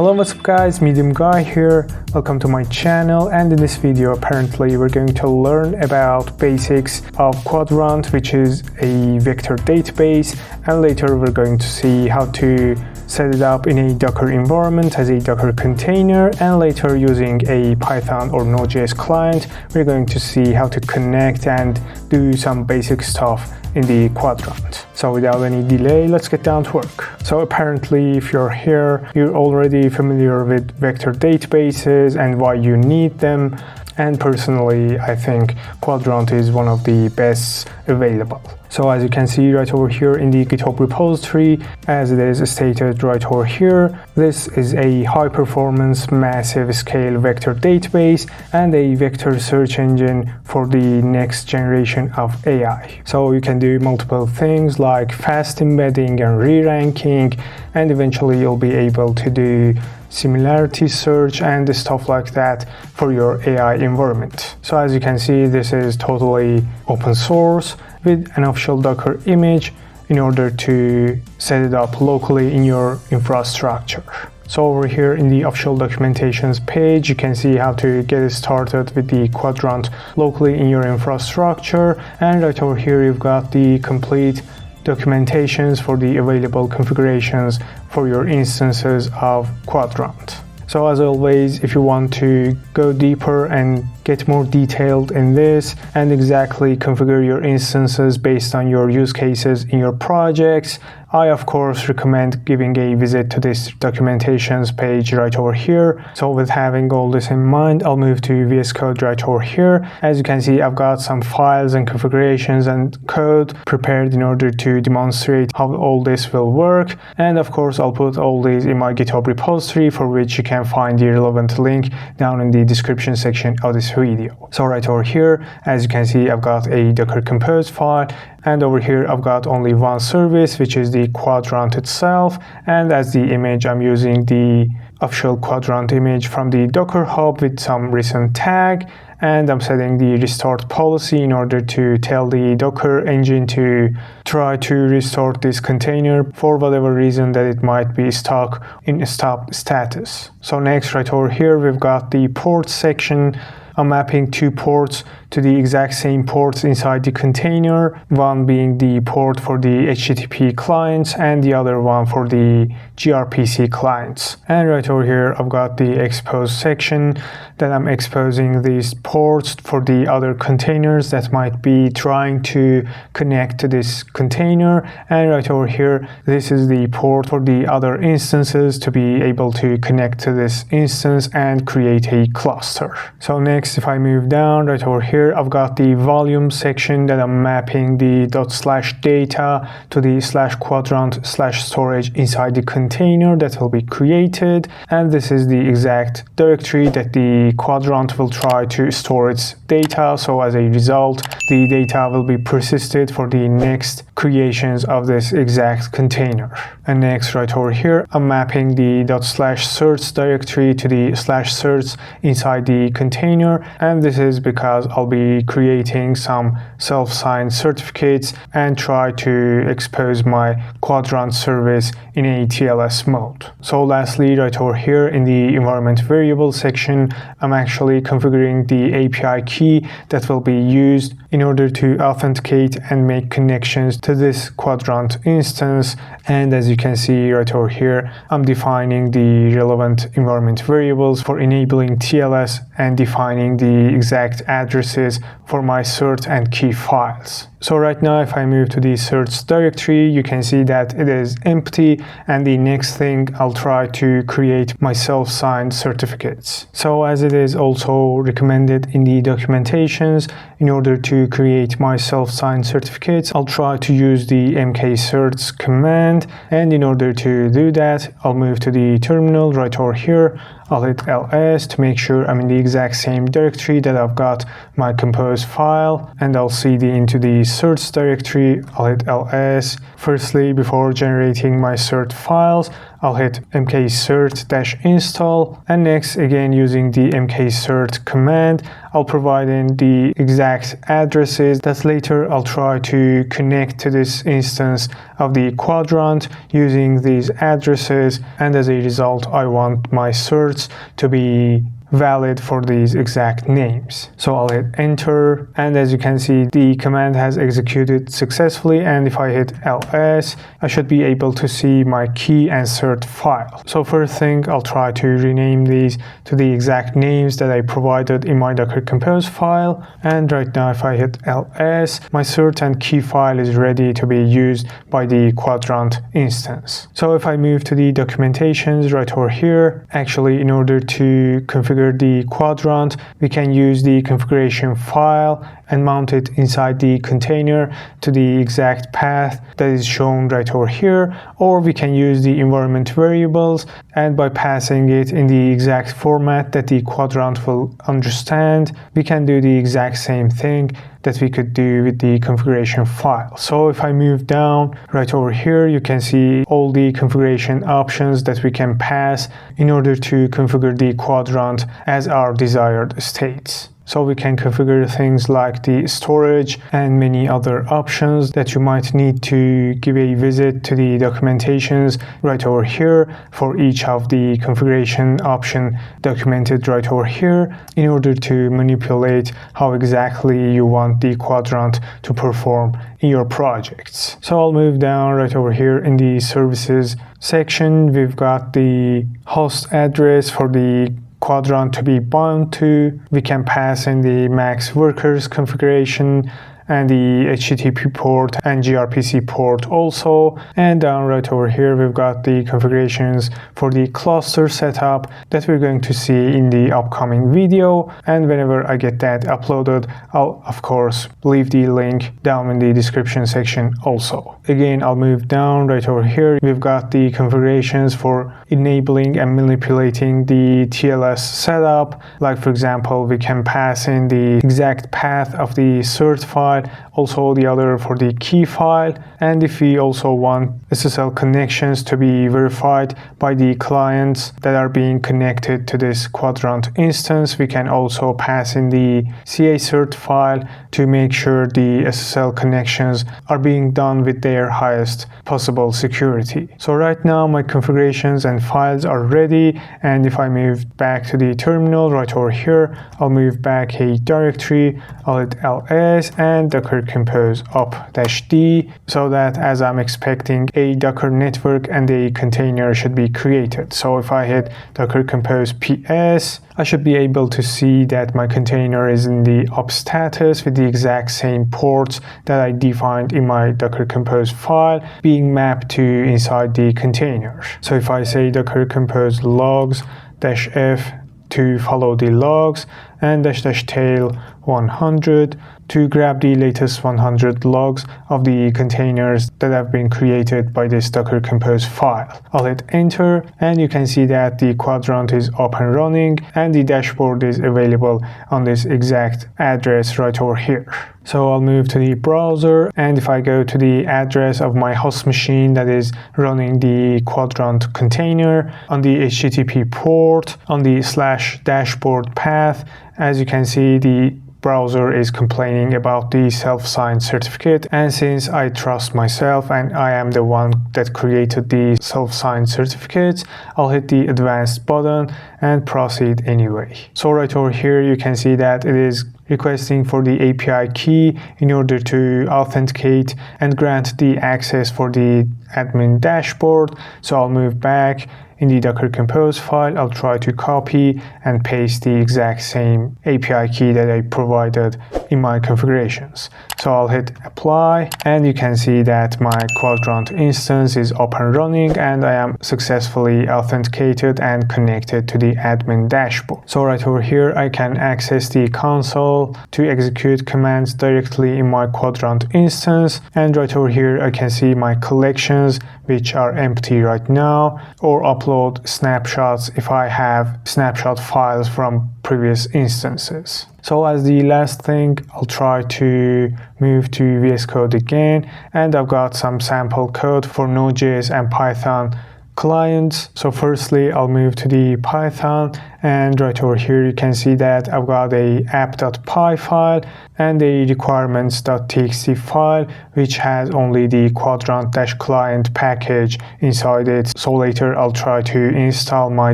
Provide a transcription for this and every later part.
Hello, what's up guys, Medium Guy here. Welcome to my channel, and in this video apparently we're going to learn about basics of Qdrant, which is a vector database, and later we're going to see how to set it up in a Docker environment as a Docker container, and later using a Python or Node.js client we're going to see how to connect and do some basic stuff in the Qdrant. So without any delay, let's get down to work. So apparently if you're here, you're already familiar with vector databases and why you need them, and personally I think Qdrant is one of the best available. So as you can see right over here in the GitHub repository, as it is stated right over here, this is a high-performance, massive scale vector database and a vector search engine for the next generation of AI. So you can do multiple things like fast embedding and re-ranking, and eventually you'll be able to do similarity search and stuff like that for your AI environment. So as you can see, this is totally open source with an official Docker image in order to set it up locally in your infrastructure. So over here in the official documentations page, you can see how to get started with the Qdrant locally in your infrastructure, and right over here you've got the complete documentations for the available configurations for your instances of Qdrant. So as always, if you want to go deeper and get more detailed in this and exactly configure your instances based on your use cases in your projects, I of course recommend giving a visit to this documentations page right over here. So with having all this in mind, I'll move to VS Code right over here. As you can see, I've got some files and configurations and code prepared in order to demonstrate how all this will work. And of course, I'll put all these in my GitHub repository, for which you can find the relevant link down in the description section of this video. So right over here, as you can see, I've got a Docker Compose file, and over here I've got only one service, which is the Qdrant itself, and as the image I'm using the official Qdrant image from the Docker Hub with some recent tag, and I'm setting the restart policy in order to tell the Docker engine to try to restart this container for whatever reason that it might be stuck in stop status. So next right over here we've got the ports section. I'm mapping two ports to the exact same ports inside the container, one being the port for the HTTP clients and the other one for the gRPC clients. And right over here I've got the expose section that I'm exposing these ports for the other containers that might be trying to connect to this container, and right over here this is the port for the other instances to be able to connect to this instance and create a cluster. So next, if I move down right over here, I've got the volume section that I'm mapping the ./data to the /Qdrant/storage inside the container that will be created, and this is the exact directory that the Qdrant will try to store its data. So as a result, the data will be persisted for the next creations of this exact container. And next right over here, I'm mapping the ./search directory to the /search inside the container, and this is because I'll be creating some self-signed certificates and try to expose my Qdrant service in a TLS mode. So lastly, right over here in the environment variable section, I'm actually configuring the API key that will be used in order to authenticate and make connections to this Qdrant instance. And as you can see right over here, I'm defining the relevant environment variables for enabling TLS and defining the exact addresses for my cert and key files. So right now, if I move to the search directory, you can see that it is empty, and the next thing I'll try to create my self-signed certificates. So as it is also recommended in the documentations, in order to create my self-signed certificates, I'll try to use the mkcerts command, and in order to do that, I'll move to the terminal right over here. I'll hit ls to make sure I'm in the exact same directory that I've got my compose file, and I'll cd into the search directory. I'll hit ls. Firstly, before generating my cert files, I'll hit mkcert-install, and next, again using the mkcert command, I'll provide in the exact addresses that later I'll try to connect to this instance of the Qdrant using these addresses, and as a result I want my certs to be valid for these exact names. So I'll hit enter, and as you can see the command has executed successfully, and if I hit ls I should be able to see my key and cert file. So first thing, I'll try to rename these to the exact names that I provided in my Docker Compose file, and right now if I hit ls my cert and key file is ready to be used by the Qdrant instance. So if I move to the documentations right over here, actually in order to configure the Qdrant, we can use the configuration file and mount it inside the container to the exact path that is shown right over here, or we can use the environment variables, and by passing it in the exact format that the Qdrant will understand, we can do the exact same thing that we could do with the configuration file. So if I move down right over here, you can see all the configuration options that we can pass in order to configure the Qdrant as our desired states. So we can configure things like the storage and many other options that you might need to give a visit to the documentations right over here for each of the configuration option documented right over here in order to manipulate how exactly you want the Qdrant to perform in your projects. So I'll move down right over here in the services section. We've got the host address for the Qdrant to be bound to. We can pass in the max workers configuration and the HTTP port and gRPC port also. And down right over here we've got the configurations for the cluster setup that we're going to see in the upcoming video, and whenever I get that uploaded I'll of course leave the link down in the description section also. Again, I'll move down right over here. We've got the configurations for enabling and manipulating the TLS setup. Like for example, we can pass in the exact path of the cert file, also the other for the key file, and if we also want SSL connections to be verified by the clients that are being connected to this Qdrant instance, we can also pass in the CA cert file to make sure the SSL connections are being done with their highest possible security. So right now my configurations and files are ready, and if I move back to the terminal right over here, I'll move back a directory, I'll hit ls and docker compose up-d, so that as I'm expecting a Docker network and a container should be created. So if I hit docker compose ps, I should be able to see that my container is in the up status with the exact same ports that I defined in my docker compose file being mapped to inside the container. So if I say docker compose logs -f to follow the logs and --tail 100 to grab the latest 100 logs of the containers that have been created by this Docker Compose file. I'll hit enter, and you can see that the Qdrant is up and running and the dashboard is available on this exact address right over here. So I'll move to the browser, and if I go to the address of my host machine that is running the Qdrant container on the HTTP port on the /dashboard path, as you can see the browser is complaining about the self-signed certificate, and since I trust myself and I am the one that created the self-signed certificates, I'll hit the advanced button and proceed anyway. So right over here you can see that it is requesting for the API key in order to authenticate and grant the access for the admin dashboard. So I'll move back in the Docker Compose file, I'll try to copy and paste the exact same API key that I provided in my configurations. So I'll hit apply, and you can see that my Qdrant instance is up and running and I am successfully authenticated and connected to the admin dashboard. So right over here I can access the console to execute commands directly in my Qdrant instance, and right over here I can see my collections which are empty right now, or upload snapshots if I have snapshot files from previous instances. So as the last thing, I'll try to move to VS Code again, and I've got some sample code for Node.js and Python client. So firstly, I'll move to the Python, and right over here you can see that I've got a app.py file and a requirements.txt file which has only the Qdrant-client package inside it. So later I'll try to install my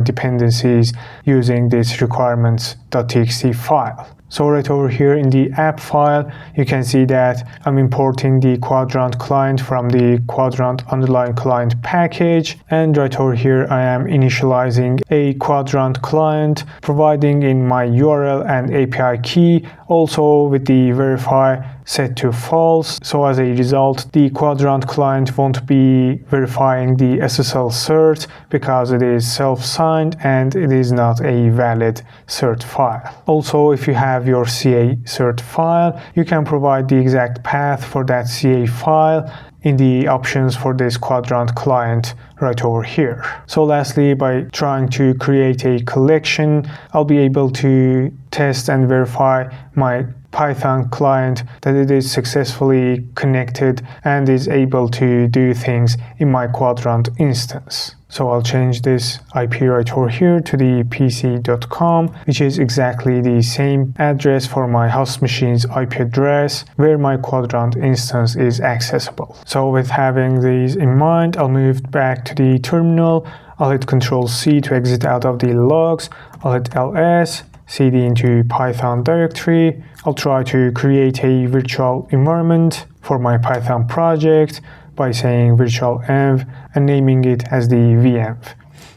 dependencies using this requirements.txt file. So right over here in the app file, you can see that I'm importing the Qdrant client from the Qdrant_client package. And right over here, I am initializing a Qdrant client, providing in my URL and API key, also with the verify set to false. So as a result, the Qdrant client won't be verifying the SSL cert because it is self-signed and it is not a valid cert file. Also, if you have your CA cert file, you can provide the exact path for that CA file in the options for this Qdrant client right over here. So lastly, by trying to create a collection, I'll be able to test and verify my Python client that it is successfully connected and is able to do things in my Qdrant instance. So I'll change this IP right over here to the pc.com, which is exactly the same address for my host machine's IP address where my Qdrant instance is accessible. So with having these in mind, I'll move back to the terminal. I'll hit Ctrl+C to exit out of the logs. I'll hit ls, cd into Python directory. I'll try to create a virtual environment for my Python project by saying virtual env and naming it as the venv.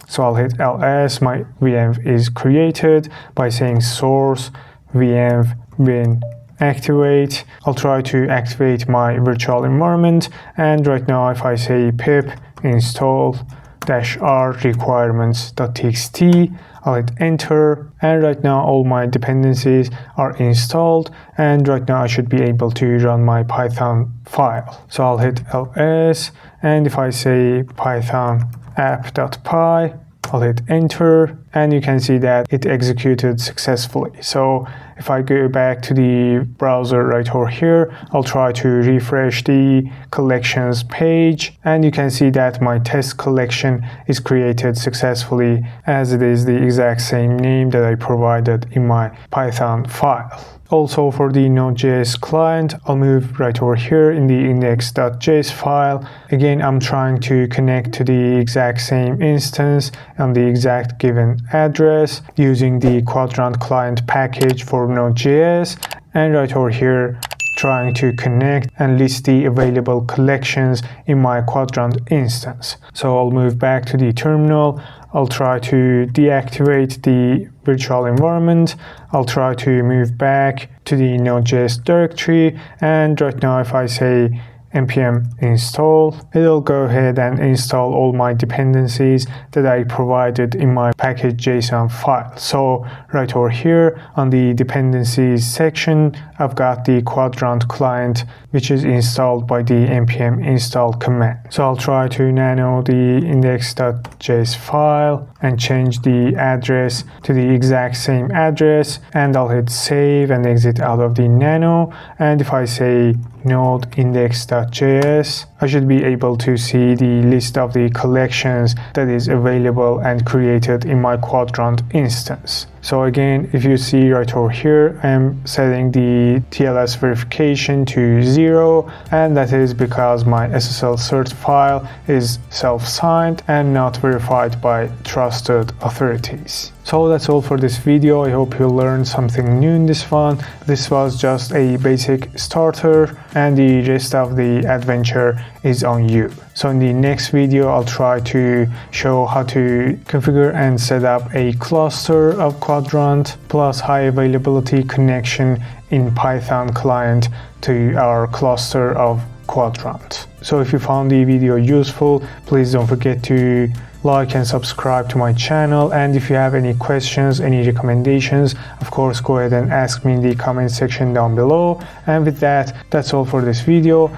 So I'll hit ls, my venv is created by saying source venv bin activate. I'll try to activate my virtual environment, and right now if I say pip install -r requirements.txt, I'll hit enter, and right now all my dependencies are installed, and right now I should be able to run my Python file. So I'll hit ls, and if I say python app.py, I'll hit enter, and you can see that it executed successfully. So if I go back to the browser right over here, I'll try to refresh the collections page, and you can see that my test collection is created successfully as it is the exact same name that I provided in my Python file. Also for the Node.js client, I'll move right over here in the index.js file. Again, I'm trying to connect to the exact same instance on the exact given address using the Qdrant client package for Node.js. And right over here, trying to connect and list the available collections in my Qdrant instance. So I'll move back to the terminal. I'll try to deactivate the virtual environment. I'll try to move back to the Node.js directory, and right now if I say npm install, it'll go ahead and install all my dependencies that I provided in my package.json file. So right over here on the dependencies section, I've got the Qdrant client which is installed by the npm install command. So I'll try to nano the index.js file and change the address to the exact same address, and I'll hit save and exit out of the nano. And if I say node index.js, I should be able to see the list of the collections that is available and created in my Qdrant instance. So again, if you see right over here, I'm setting the TLS verification to 0, and that is because my SSL cert file is self-signed and not verified by trusted authorities. So that's all for this video. I hope you learned something new in this one. This was just a basic starter, and the rest of the adventure is on you. So in the next video, I'll try to show how to configure and set up a cluster of Qdrant plus high availability connection in Python client to our cluster of Qdrant. So if you found the video useful, please don't forget to like and subscribe to my channel, and if you have any questions, any recommendations, of course go ahead and ask me in the comment section down below. And with that, that's all for this video,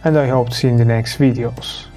and I hope to see you in the next videos.